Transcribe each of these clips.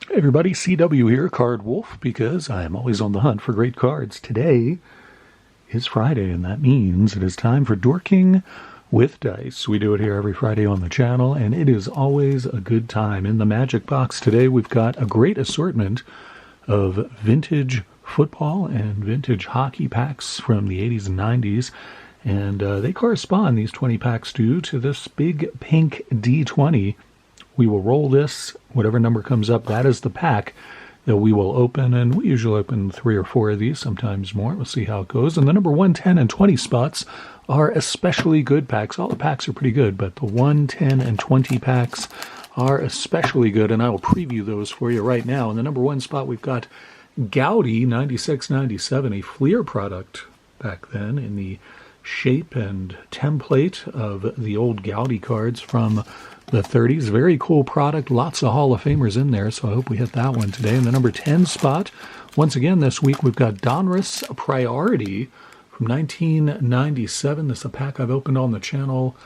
Hey everybody, CW here, Card Wolf, because I am always on the hunt for great cards. Today is Friday, and that means it is time for Dorking with Dice. We do it here every Friday on the channel, and it is always a good time. In the Magic Box today, we've got a great assortment of vintage football and vintage hockey packs from the 80s and 90s, and they correspond, these 20 packs do, to this big pink D20. We will roll this, whatever number comes up, that is the pack that we will open, and we usually open 3 or 4 of these, sometimes more. We'll see how it goes. And the number 1, 10, and 20 spots are especially good packs. All the packs are pretty good, but the 1, 10, and 20 packs are especially good, and I will preview those for you right now. In the number 1 spot, we've got Goudey 96-97, a Fleer product back then in the shape and template of the old Goudey cards from the 30s. Very cool product. Lots of Hall of Famers in there, so I hope we hit that one today. In the number 10 spot, once again this week, we've got Donruss Priority from 1997. This is a pack I've opened on the channel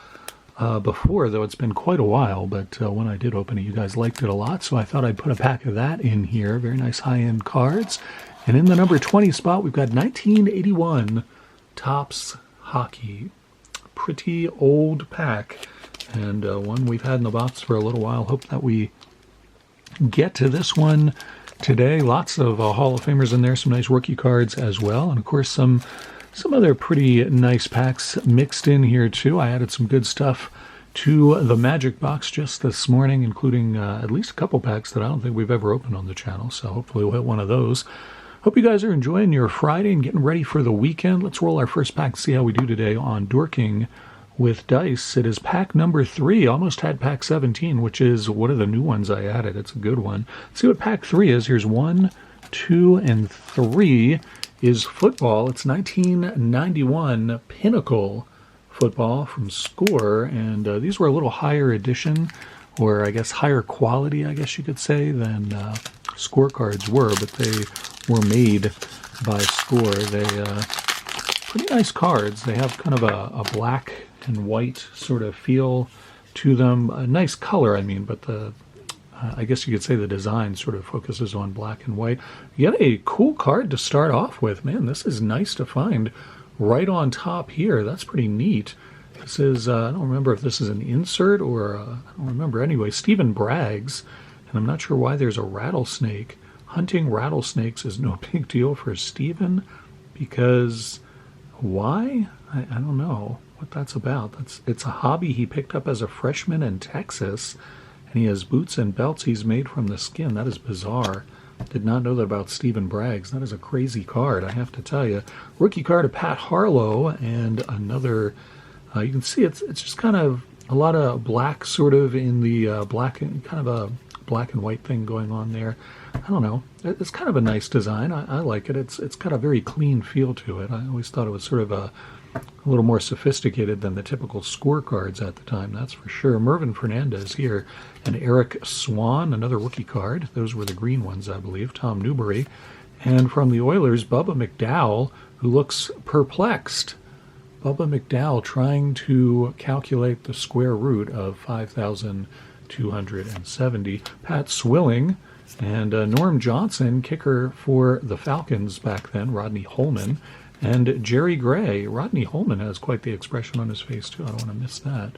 before, though it's been quite a while, but when I did open it, you guys liked it a lot, so I thought I'd put a pack of that in here. Very nice high-end cards. And in the number 20 spot, we've got 1981 Topps Hockey. Pretty old pack, and one we've had in the box for a little while. Hope that we get to this one today. Lots of Hall of Famers in there, some nice rookie cards as well, and of course some other pretty nice packs mixed in here too. I added some good stuff to the Magic Box just this morning, including at least a couple packs that I don't think we've ever opened on the channel, so hopefully we'll hit one of those. Hope you guys are enjoying your Friday and getting ready for the weekend. Let's roll our first pack and see how we do today on Dorking with Dice. It is pack number 3. Almost had pack 17, which is one of the new ones I added. It's a good one. Let's see what pack 3 is. Here's 1, 2, and 3 is football. It's 1991 Pinnacle football from Score, and these were a little higher edition, or I guess higher quality, I guess you could say, than scorecards were, but they were made by Score. They pretty nice cards. They have kind of a black and white sort of feel to them. A nice color, I mean, but the I guess you could say the design sort of focuses on black and white. You get a cool card to start off with. Man, this is nice to find right on top here. That's pretty neat. This is, I don't remember if this is an insert or, I don't remember. Anyway, Stephen Braggs, and I'm not sure why there's a rattlesnake. Hunting rattlesnakes is no big deal for Stephen, because why? I don't know what that's about. It's a hobby he picked up as a freshman in Texas, and he has boots and belts he's made from the skin. That is bizarre. Did not know that about Stephen Braggs. That is a crazy card, I have to tell you. Rookie card of Pat Harlow, and another, you can see it's just kind of a lot of black sort of in the black, kind of a black and white thing going on there. I don't know. It's kind of a nice design. I like it. It's got a very clean feel to it. I always thought it was sort of a little more sophisticated than the typical scorecards at the time, that's for sure. Mervyn Fernandez here, and Eric Swan, another rookie card. Those were the green ones, I believe. Tom Newbury. And from the Oilers, Bubba McDowell, who looks perplexed. Bubba McDowell trying to calculate the square root of 5,270. Pat Swilling and Norm Johnson, kicker for the Falcons back then, Rodney Holman, and Jerry Gray. Rodney Holman has quite the expression on his face, too. I don't want to miss that.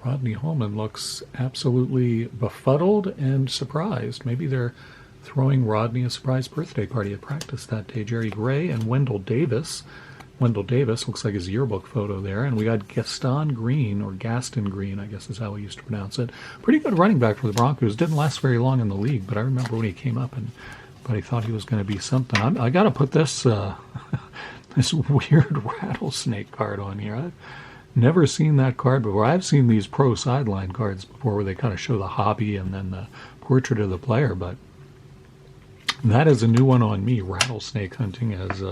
Rodney Holman looks absolutely befuddled and surprised. Maybe they're throwing Rodney a surprise birthday party at practice that day. Jerry Gray and Wendell Davis. Wendell Davis looks like his yearbook photo there. And we got Gaston Green, or Gaston Green, I guess is how we used to pronounce it. Pretty good running back for the Broncos. Didn't last very long in the league, but I remember when he came up, and I thought he was going to be something. I got to put this this weird rattlesnake card on here. I've never seen that card before. I've seen these pro sideline cards before where they kind of show the hobby and then the portrait of the player, but that is a new one on me, rattlesnake hunting as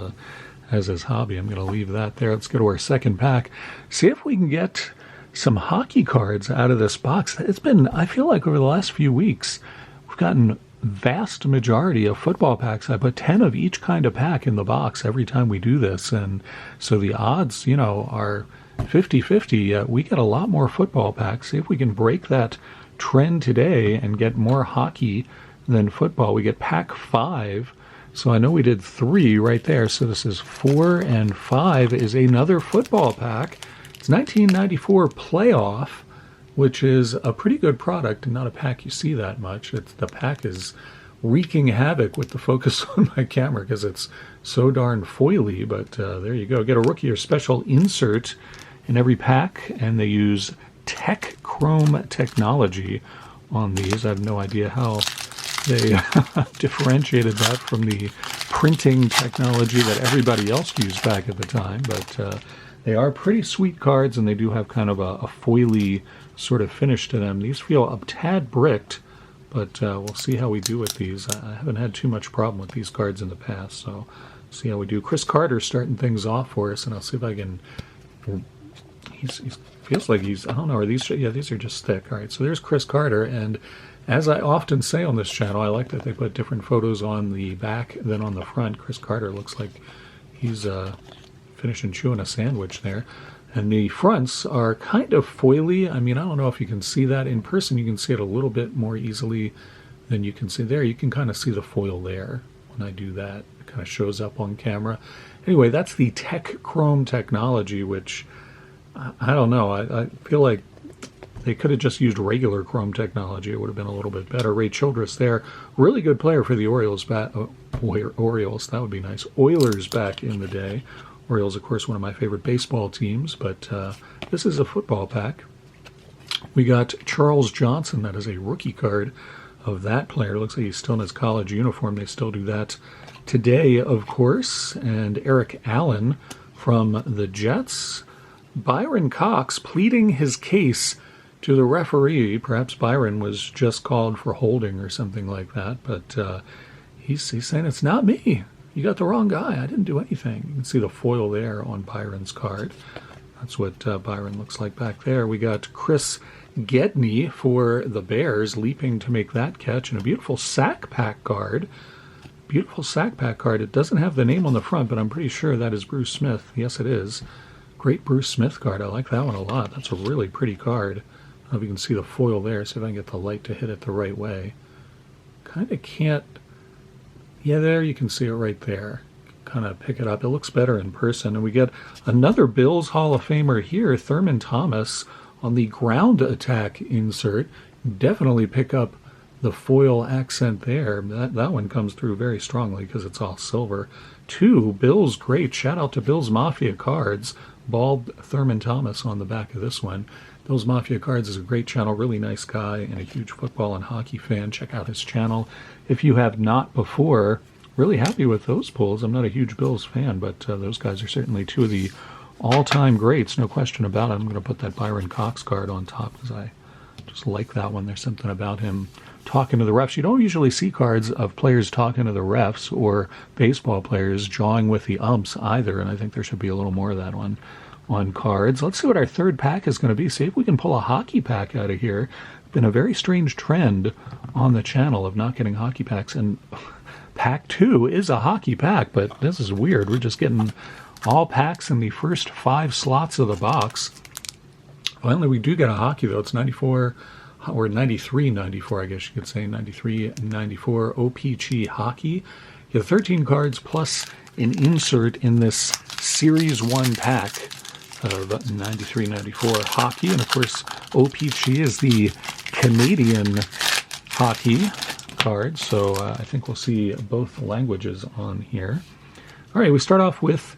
his hobby. I'm going to leave that there. Let's go to our second pack. See if we can get some hockey cards out of this box. It's been, I feel like over the last few weeks, we've gotten vast majority of football packs. I put 10 of each kind of pack in the box every time we do this, and so the odds, are 50-50. We get a lot more football packs. See if we can break that trend today and get more hockey than football. We get pack 5. So I know we did 3 right there. So this is 4 and 5 is another football pack. It's 1994 playoff, which is a pretty good product and not a pack you see that much. The pack is wreaking havoc with the focus on my camera because it's so darn foily, but there you go. Get a rookie or special insert in every pack, and they use Tech Chrome technology on these. I have no idea how they differentiated that from the printing technology that everybody else used back at the time, but they are pretty sweet cards, and they do have kind of a foily sort of finish to them. These feel a tad bricked, but we'll see how we do with these. I haven't had too much problem with these cards in the past, so see how we do. Chris Carter starting things off for us, and I'll see if I can... He's feels like he's... I don't know, are these... Yeah, these are just thick. All right, so there's Chris Carter, and as I often say on this channel, I like that they put different photos on the back than on the front. Chris Carter looks like he's finishing chewing a sandwich there. And the fronts are kind of foily. I mean, I don't know if you can see that in person. You can see it a little bit more easily than you can see there. You can kind of see the foil there when I do that. It kind of shows up on camera. Anyway, that's the Tech Chrome technology, which, I don't know. I feel like they could have just used regular Chrome technology. It would have been a little bit better. Ray Childress there. Really good player for the Orioles. Orioles, that would be nice. Oilers back in the day. Orioles, of course, one of my favorite baseball teams, but this is a football pack. We got Charles Johnson. That is a rookie card of that player. Looks like he's still in his college uniform. They still do that today, of course. And Eric Allen from the Jets. Byron Cox pleading his case to the referee. Perhaps Byron was just called for holding or something like that, but he's saying it's not me. You got the wrong guy. I didn't do anything. You can see the foil there on Byron's card. That's what Byron looks like back there. We got Chris Gedney for the Bears leaping to make that catch, and a beautiful sack pack card. Beautiful sack pack card. It doesn't have the name on the front, but I'm pretty sure that is Bruce Smith. Yes, it is. Great Bruce Smith card. I like that one a lot. That's a really pretty card. I don't know if you can see the foil there. See if I can get the light to hit it the right way. Kind of can't... Yeah, there you can see it right there. Kind of pick it up. It looks better in person. And we get another Bills Hall of Famer here, Thurman Thomas, on the ground attack insert. Definitely pick up the foil accent there. That one comes through very strongly because it's all silver. 2 Bills great. Shout out to Bills Mafia Cards. Bald Thurman Thomas on the back of this one. Bills Mafia Cards is a great channel, really nice guy, and a huge football and hockey fan. Check out his channel if you have not before. Really happy with those pulls. I'm not a huge Bills fan, but those guys are certainly 2 of the all-time greats, no question about it. I'm going to put that Byron Cox card on top because I just like that one. There's something about him talking to the refs. You don't usually see cards of players talking to the refs or baseball players jawing with the umps either, and I think there should be a little more of that one on cards. Let's see what our third pack is going to be. See if we can pull a hockey pack out of here. Been a very strange trend on the channel of not getting hockey packs, and pack 2 is a hockey pack, but this is weird. We're just getting all packs in the first 5 slots of the box. Finally, we do get a hockey, though. It's 94, or 93-94, I guess you could say. 93-94 O-Pee-Chee hockey. You have 13 cards plus an insert in this Series 1 pack of 93-94 hockey. And, of course, O-Pee-Chee is the Canadian hockey card. So I think we'll see both languages on here. All right, we start off with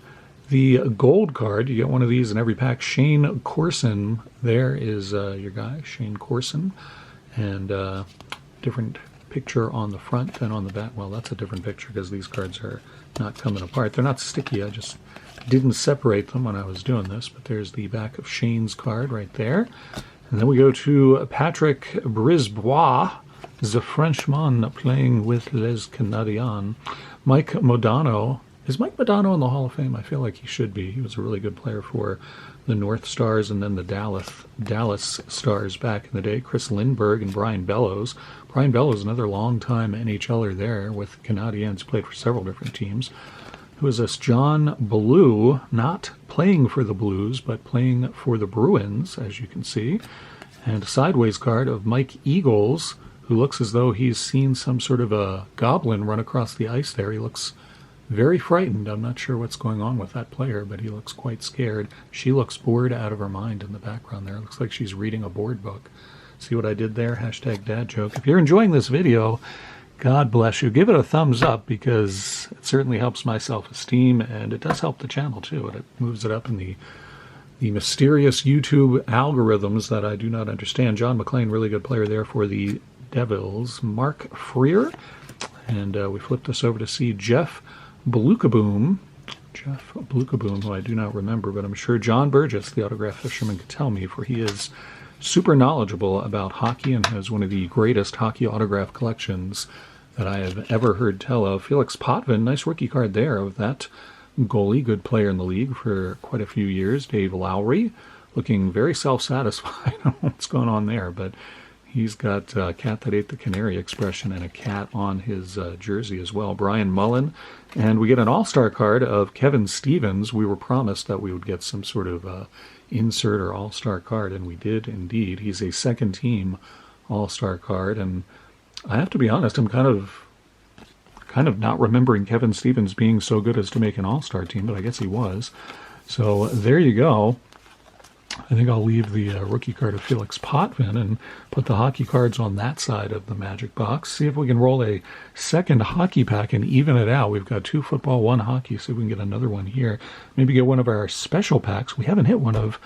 the gold card. You get one of these in every pack. Shane Corson, there is your guy, Shane Corson. And different picture on the front than on the back. Well, that's a different picture because these cards are not coming apart. They're not sticky. I just didn't separate them when I was doing this. But there's the back of Shane's card right there. And then we go to Patrick Brisbois, the Frenchman playing with Les Canadiens. Mike Modano. Is Mike Modano in the Hall of Fame? I feel like he should be. He was a really good player for the North Stars and then the Dallas Stars back in the day. Chris Lindbergh and Brian Bellows. Brian Bellows, another long-time NHLer there with Canadiens, played for several different teams. Who is this? John Ballou, not playing for the Blues, but playing for the Bruins, as you can see. And a sideways card of Mike Eagles, who looks as though he's seen some sort of a goblin run across the ice there. He looks very frightened. I'm not sure what's going on with that player, but he looks quite scared. She looks bored out of her mind in the background there. It looks like she's reading a board book. See what I did there? Hashtag dad joke. If you're enjoying this video, God bless you. Give it a thumbs up because it certainly helps my self-esteem, and it does help the channel too. It moves it up in the mysterious YouTube algorithms that I do not understand. John McClain, really good player there for the Devils. Mark Freer. And we flip this over to see Jeff Blukaboom, who I do not remember, but I'm sure John Burgess, the autograph fisherman, could tell me, for he is super knowledgeable about hockey and has one of the greatest hockey autograph collections that I have ever heard tell of. Felix Potvin, nice rookie card there of that goalie, good player in the league for quite a few years. Dave Lowry, looking very self-satisfied. I don't know what's going on there, but he's got cat that ate the canary expression and a cat on his jersey as well. Brian Mullen. And we get an all-star card of Kevin Stevens. We were promised that we would get some sort of insert or all-star card, and we did indeed. He's a second-team all-star card, and I have to be honest, I'm kind of not remembering Kevin Stevens being so good as to make an all-star team, but I guess he was. So there you go. I think I'll leave the rookie card of Felix Potvin and put the hockey cards on that side of the magic box. See if we can roll a second hockey pack and even it out. We've got 2 football, 1 hockey. See if we can get another one here. Maybe get one of our special packs. We haven't hit one of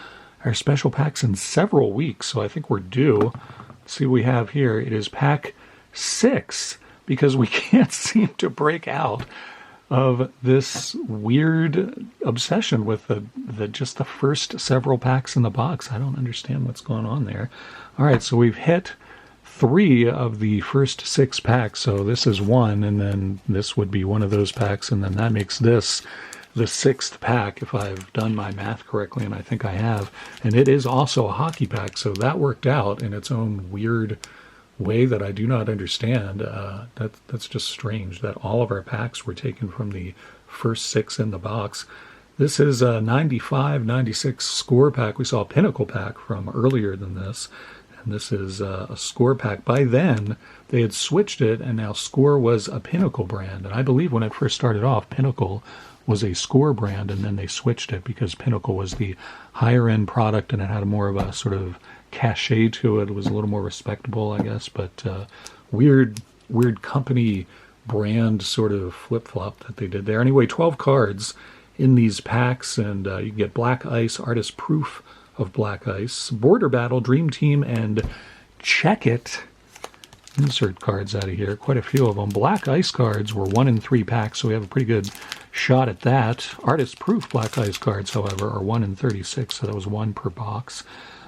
our special packs in several weeks, so I think we're due. Let's see what we have here. It is pack 6, because we can't seem to break out of this weird obsession with just the first several packs in the box. I don't understand what's going on there. All right, so we've hit 3 of the first 6 packs. So this is 1, and then this would be one of those packs, and then that makes this the 6th pack, if I've done my math correctly, and I think I have. And it is also a hockey pack, so that worked out in its own weird way that I do not understand. That's just strange that all of our packs were taken from the first 6 in the box. This is a 95-96 score pack. We saw a Pinnacle pack from earlier than this, and this is a score pack. By then, they had switched it, and now Score was a Pinnacle brand. And I believe when it first started off, Pinnacle was a Score brand, and then they switched it because Pinnacle was the higher-end product, and it had more of a sort of cachet to it. It was a little more respectable, I guess, but weird company brand sort of flip-flop that they did there. Anyway, 12 cards in these packs, and you can get Black Ice, Artist Proof of Black Ice, Border Battle, Dream Team, and Check It. Insert cards out of here, quite a few of them. Black Ice cards were 1 in 3 packs, so we have a pretty good shot at that. Artist Proof Black Ice cards, however, are 1 in 36, so that was 1 per box.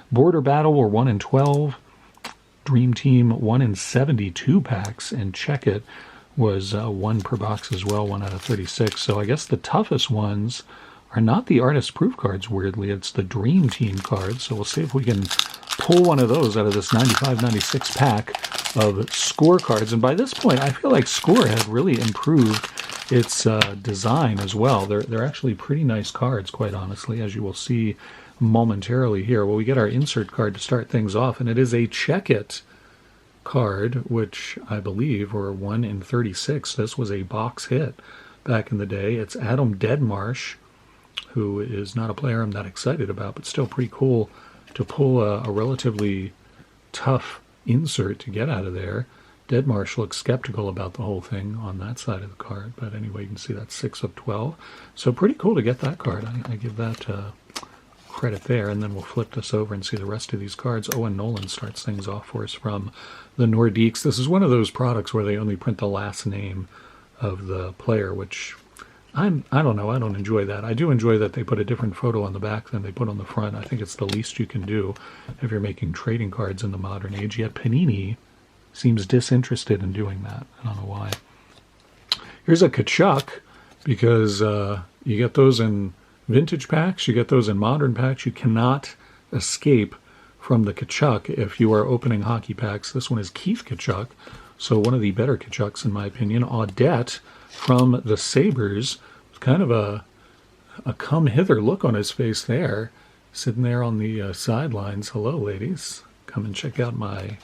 Border Battle were 1 in 12. Dream Team 1 in 72 packs, and Check It was 1 per box as well, 1 out of 36. So I guess the toughest ones are not the Artist Proof cards, weirdly. It's the Dream Team cards. So we'll see if we can pull one of those out of this 95-96 pack of Score cards. And by this point, I feel like Score had really improved its design as well. They're actually pretty nice cards, quite honestly, as you will see momentarily here. Well, we get our insert card to start things off, and it is a Check It card, which I believe were 1 in 36. This was a box hit back in the day. It's Adam Deadmarsh, who is not a player I'm that excited about, but still pretty cool to pull a relatively tough insert to get out of there. Deadmarsh looks skeptical about the whole thing on that side of the card, but anyway, you can see that's 6 of 12. So pretty cool to get that card. I give that credit there, and then we'll flip this over and see the rest of these cards. Owen Nolan starts things off for us from the Nordiques. This is one of those products where they only print the last name of the player, which I don't know, I don't enjoy that. I do enjoy that they put a different photo on the back than they put on the front. I think it's the least you can do if you're making trading cards in the modern age, yet Panini seems disinterested in doing that. I don't know why. Here's a Kachuk, because you get those in vintage packs, you get those in modern packs. You cannot escape from the Kachuk if you are opening hockey packs. This one is Keith Kachuk, so one of the better Kachuks in my opinion. Audette from the Sabres, kind of a come hither look on his face there, sitting there on the sidelines. Hello, ladies. Come and check out my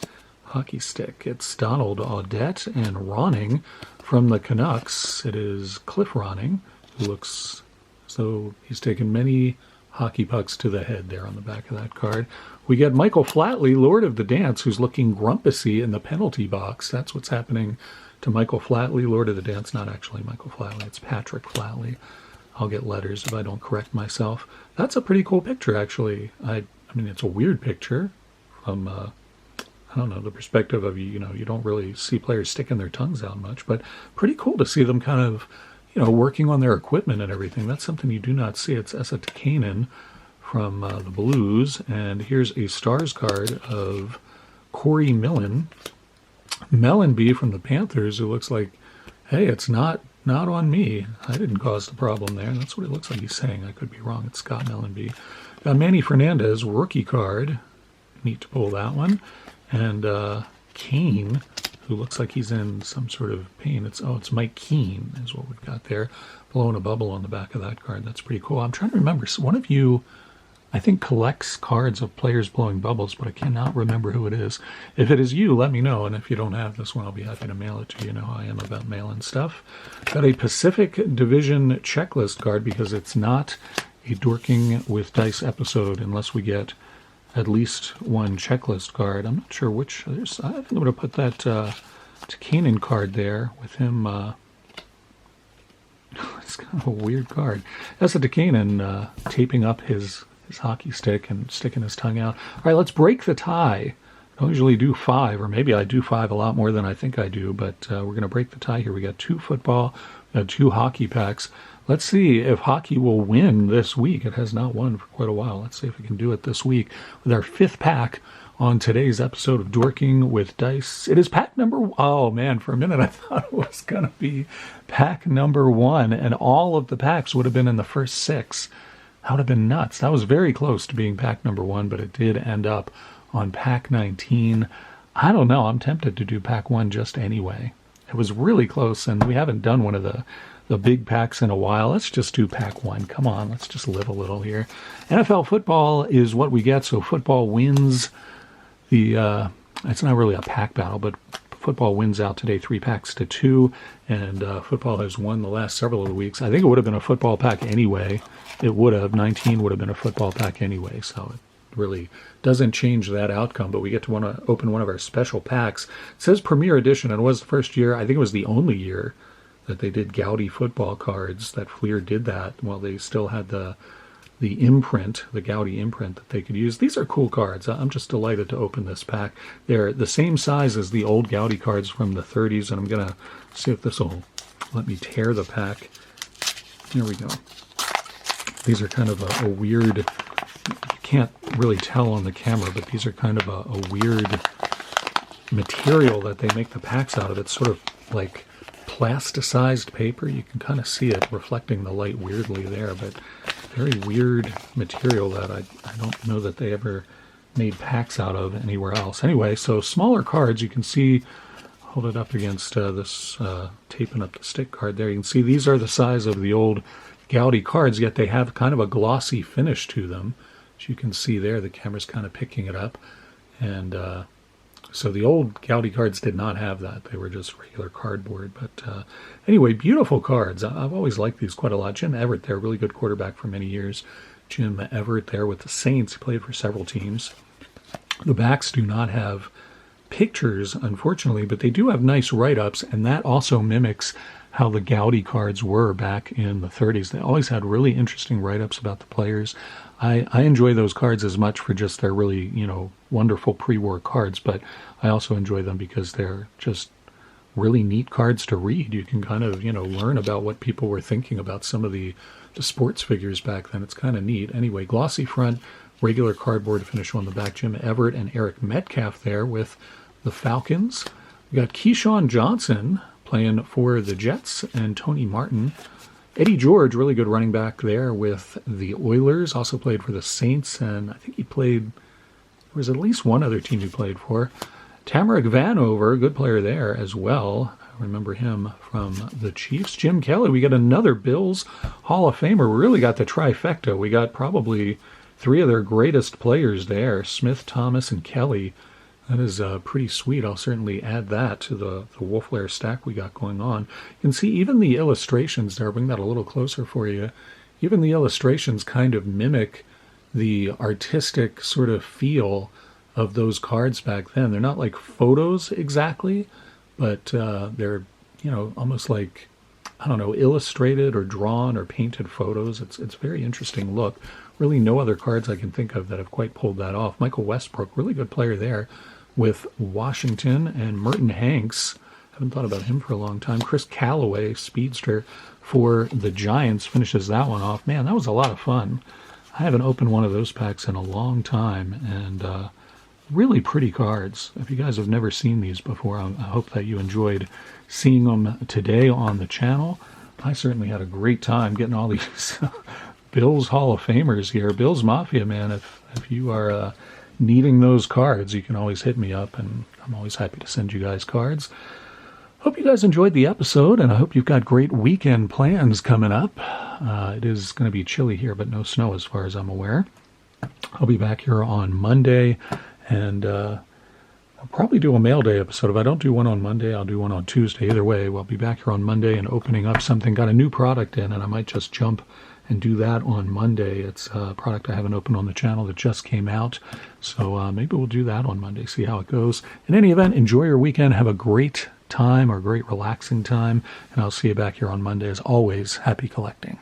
hockey stick. It's Donald Audette and Ronning from the Canucks. It is Cliff Ronning, who looks as though he's taken many hockey pucks to the head there on the back of that card. We get Michael Flatley, Lord of the Dance, who's looking grumpy in the penalty box. That's what's happening to Michael Flatley. Lord of the Dance, not actually Michael Flatley, it's Patrick Flatley. I'll get letters if I don't correct myself. That's a pretty cool picture, actually. I mean, it's a weird picture from, I don't know, the perspective of, you don't really see players sticking their tongues out much, but pretty cool to see them kind of, working on their equipment and everything. That's something you do not see. It's Esa Takanen from the Blues, and here's a Stars card of Corey Mellenby from the Panthers, who looks like, hey, it's not on me. I didn't cause the problem there. That's what it looks like he's saying. I could be wrong. It's Scott Mellenby. Manny Fernandez, rookie card. Neat to pull that one. And Kane, who looks like he's in some sort of pain. It's Mike Keane is what we've got there. Blowing a bubble on the back of that card. That's pretty cool. I'm trying to remember. So one of you, I think, collects cards of players blowing bubbles, but I cannot remember who it is. If it is you, let me know. And if you don't have this one, I'll be happy to mail it to you. You know how I am about mailing stuff. Got a Pacific Division checklist card because it's not a Dorking with Dice episode unless we get at least one checklist card. I'm not sure which. I think I'm going to put that Takanen card there with him. It's kind of a weird card. That's a Takanen taping up his hockey stick and sticking his tongue out. All right, let's break the tie. I don't usually do 5, or maybe I do 5 a lot more than I think I do, but we're going to break the tie here. We got 2 football, we got 2 hockey packs. Let's see if hockey will win this week. It has not won for quite a while. Let's see if we can do it this week with our 5th pack on today's episode of Dorking with Dice. It is pack number, oh man, for a minute I thought it was going to be pack number 1, and all of the packs would have been in the first 6. That would have been nuts. That was very close to being pack number 1, but it did end up on pack 19. I don't know. I'm tempted to do pack 1 just anyway. It was really close, and we haven't done one of the big packs in a while. Let's just do pack 1. Come on, let's just live a little here. NFL football is what we get, so football wins the, it's not really a pack battle, but football wins out today 3 packs to 2, and football has won the last several of the weeks. I think it would have been a football pack anyway. It would have. 19 would have been a football pack anyway, so it really doesn't change that outcome, but we get to open one of our special packs. It says Premier Edition, and it was the first year, I think it was the only year that they did Goudey football cards, that Fleer did that while they still had the imprint, the Goudey imprint that they could use. These are cool cards. I'm just delighted to open this pack. They're the same size as the old Goudey cards from the 30s, and I'm going to see if this will let me tear the pack. Here we go. These are kind of a weird, you can't really tell on the camera, but these are kind of a weird material that they make the packs out of. It's sort of like plasticized paper. You can kind of see it reflecting the light weirdly there, but very weird material that I don't know that they ever made packs out of anywhere else. Anyway, so smaller cards, you can see, hold it up against this taping up the stick card there. You can see these are the size of the old Goudey cards, yet they have kind of a glossy finish to them. As you can see there, the camera's kind of picking it up. And so the old Goudey cards did not have that. They were just regular cardboard. But anyway, beautiful cards. I've always liked these quite a lot. Jim Everett there, really good quarterback for many years. Jim Everett there with the Saints. He played for several teams. The backs do not have pictures, unfortunately, but they do have nice write-ups, and that also mimics how the Goudey cards were back in the 30s. They always had really interesting write-ups about the players. I enjoy those cards as much for just their really, wonderful pre-war cards, but I also enjoy them because they're just really neat cards to read. You can kind of, learn about what people were thinking about some of the sports figures back then. It's kind of neat. Anyway, glossy front, regular cardboard finish on the back. Jim Everett and Eric Metcalf there with the Falcons. We got Keyshawn Johnson playing for the Jets, and Tony Martin. Eddie George, really good running back there with the Oilers, also played for the Saints, and I think there was at least one other team he played for. Tamarick Vanover, good player there as well. I remember him from the Chiefs. Jim Kelly, we got another Bills Hall of Famer. We really got the trifecta. We got probably 3 of their greatest players there, Smith, Thomas, and Kelly. That is pretty sweet. I'll certainly add that to the wolf lair stack we got going on. You can see even the illustrations there, bring that a little closer for you. Even the illustrations kind of mimic the artistic sort of feel of those cards back then. They're not like photos exactly, but they're, almost like, I don't know, illustrated or drawn or painted photos. It's a very interesting look. Really no other cards I can think of that have quite pulled that off. Michael Westbrook, really good player there with Washington, and Merton Hanks. Haven't thought about him for a long time. Chris Callaway, speedster for the Giants, finishes that one off. Man, that was a lot of fun. I haven't opened one of those packs in a long time, and really pretty cards. If you guys have never seen these before, I hope that you enjoyed seeing them today on the channel. I certainly had a great time getting all these Bills Hall of Famers here. Bills Mafia, man, if you are needing those cards, you can always hit me up, and I'm always happy to send you guys cards. Hope you guys enjoyed the episode, and I hope you've got great weekend plans coming up. It is going to be chilly here, but no snow as far as I'm aware. I'll be back here on Monday, and I'll probably do a mail day episode. If I don't do one on Monday, I'll do one on Tuesday. Either way, we'll be back here on Monday and opening up something. Got a new product in, and I might just jump and do that on Monday. It's a product I haven't opened on the channel that just came out. So maybe we'll do that on Monday, see how it goes. In any event, enjoy your weekend. Have a great time or great relaxing time. And I'll see you back here on Monday. As always, happy collecting.